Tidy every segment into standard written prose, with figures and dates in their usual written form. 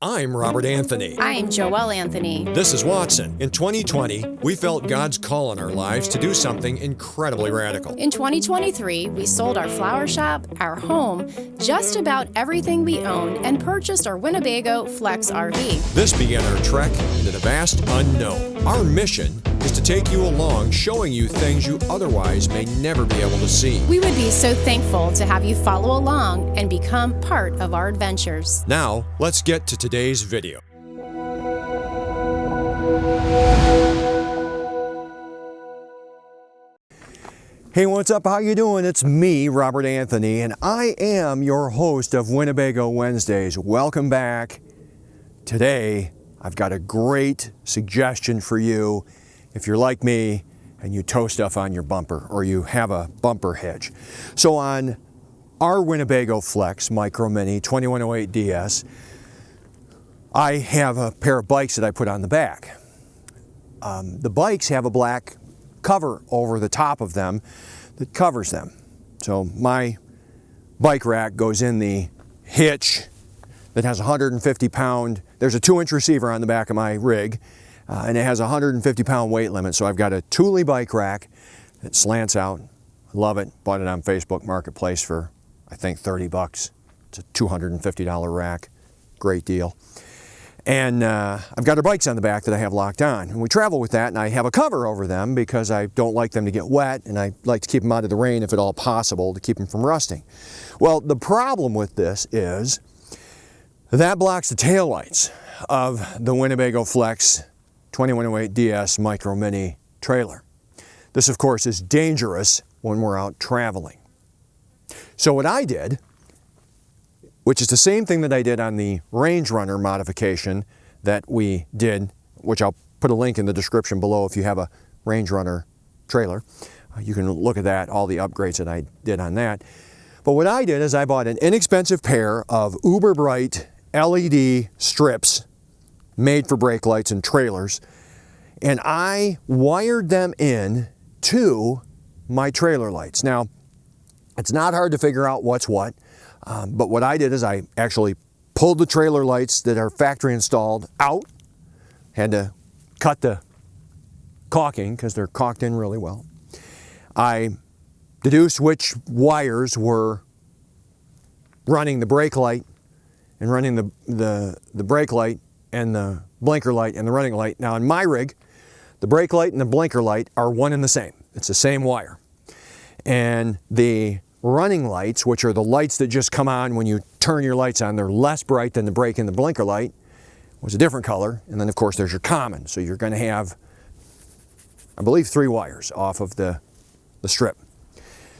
I'm Robert Anthony. I'm Joelle Anthony. This is Watson. In 2020, we felt God's call in our lives to do something incredibly radical. In 2023, we sold our flower shop, our home, just about everything we owned, and purchased our Winnebago FLX RV. This began our trek into the vast unknown. Our mission is to take you along, showing you things you otherwise may never be able to see. We would be so thankful to have you follow along and become part of our adventures. Now, let's get to today's video. Hey, what's up? How you doing? It's me, Robert Anthony, and I am your host of Winnebago Wednesdays. Welcome back. Today, I've got a great suggestion for you if you're like me and you tow stuff on your bumper or you have a bumper hitch. So on our Winnebago FLX Micro Mini 2108 DS, I have a pair of bikes that I put on the back. The bikes have a black cover over the top of them that covers them. So my bike rack goes in the hitch that has a 150-pound, there's a 2-inch receiver on the back of my rig, and it has a 150-pound weight limit. So I've got a Thule bike rack that slants out. I love it. Bought it on Facebook Marketplace for, I think, 30 bucks. It's a $250 rack. Great deal. And I've got our bikes on the back that I have locked on. And we travel with that, and I have a cover over them because I don't like them to get wet, and I like to keep them out of the rain if at all possible to keep them from rusting. Well, the problem with this is that blocks the taillights of the Winnebago FLX 2108 DS Micro Mini trailer. This, of course, is dangerous when we're out traveling. So what I did, which is the same thing that I did on the Range Runner modification that we did, which I'll put a link in the description below if you have a Range Runner trailer. You can look at that, all the upgrades that I did on that. But what I did is I bought an inexpensive pair of uber bright LED strips made for brake lights and trailers, and I wired them in to my trailer lights. Now, it's not hard to figure out what's what. But what I did is I actually pulled the trailer lights that are factory installed out, had to cut the caulking because they're caulked in really well. I deduced which wires were running the brake light and running the brake light and the blinker light and the running light. Now in my rig, the brake light and the blinker light are one and the same. It's the same wire. And the running lights, which are the lights that just come on when you turn your lights on, they're less bright than the brake and the blinker light, was a different color. And then of course there's your common. So you're going to have, I believe, 3 wires off of the strip.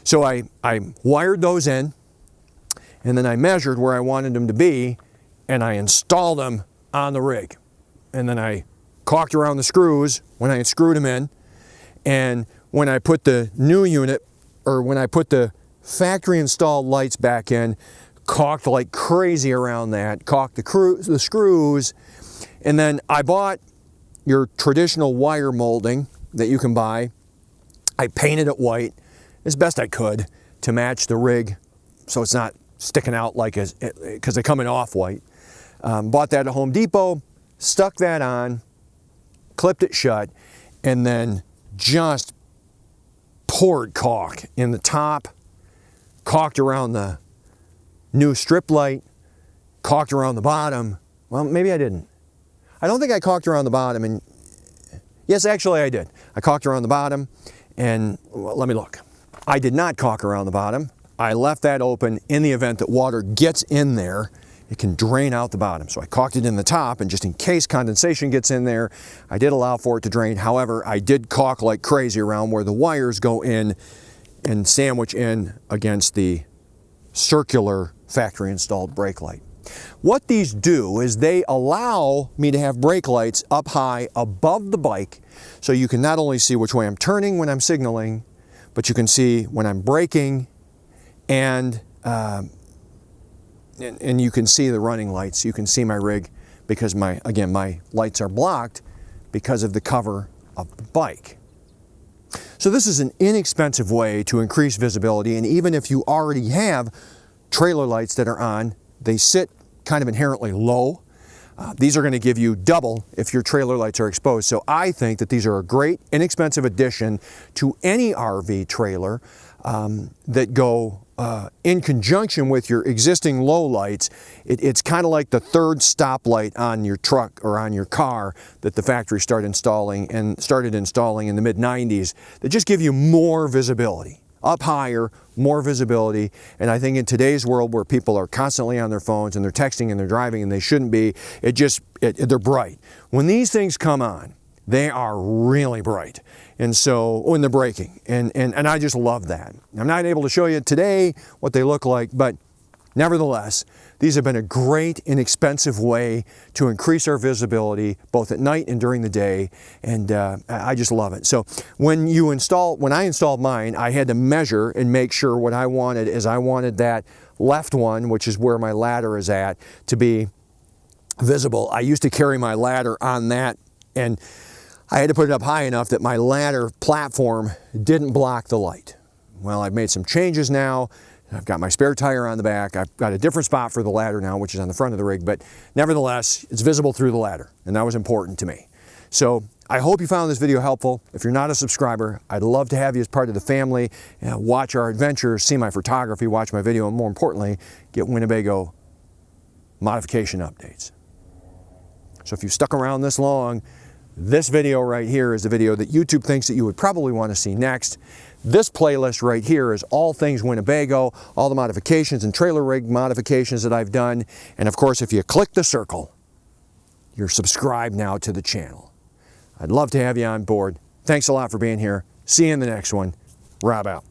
So I wired those in, and then I measured where I wanted them to be, and I installed them on the rig. And then I caulked around the screws when I had screwed them in, and when I put the new unit, or when I put the factory installed lights back in, caulked like crazy around that, caulked the screws, and then I bought your traditional wire molding that you can buy. I painted it white as best I could to match the rig so it's not sticking out like because they come in off-white. Bought that at Home Depot, stuck that on, clipped it shut, and then just poured caulk in the top, caulked around the new strip light, caulked around the bottom. Well, maybe I didn't. I don't think I caulked around the bottom, and yes, actually I did. I caulked around the bottom, and well, let me look. I did not caulk around the bottom. I left that open in the event that water gets in there, it can drain out the bottom. So I caulked it in the top, and just in case condensation gets in there, I did allow for it to drain. However, I did caulk like crazy around where the wires go in and sandwich in against the circular factory installed brake light. What these do is they allow me to have brake lights up high above the bike, so you can not only see which way I'm turning when I'm signaling, but you can see when I'm braking, and you can see the running lights. You can see my rig because my lights are blocked because of the cover of the bike. So this is an inexpensive way to increase visibility, and even if you already have trailer lights that are on, they sit kind of inherently low. These are going to give you double if your trailer lights are exposed. So I think that these are a great, inexpensive addition to any RV trailer that go in conjunction with your existing low lights. It's kind of like the third stoplight on your truck or on your car that the factory started installing in the mid-90s that just give you more visibility. Up higher, more visibility, and I think in today's world where people are constantly on their phones and they're texting and they're driving and they shouldn't be, they're bright. When these things come on, they are really bright, and so when they're braking, and I just love that. I'm not able to show you today what they look like, but nevertheless, these have been a great, inexpensive way to increase our visibility both at night and during the day, and I just love it. So when I installed mine, I had to measure and make sure what I wanted is I wanted that left one, which is where my ladder is at, to be visible. I used to carry my ladder on that, and I had to put it up high enough that my ladder platform didn't block the light. Well, I've made some changes now. I've got my spare tire on the back. I've got a different spot for the ladder now, which is on the front of the rig, but nevertheless, it's visible through the ladder, and that was important to me. So I hope you found this video helpful. If you're not a subscriber, I'd love to have you as part of the family. Watch our adventures, see my photography, watch my video, and more importantly, get Winnebago modification updates. So if you've stuck around this long, this video right here is the video that YouTube thinks that you would probably want to see next. This playlist right here is all things Winnebago, all the modifications and trailer rig modifications that I've done. And of course, if you click the circle, you're subscribed now to the channel. I'd love to have you on board. Thanks a lot for being here. See you in the next one. Rob out.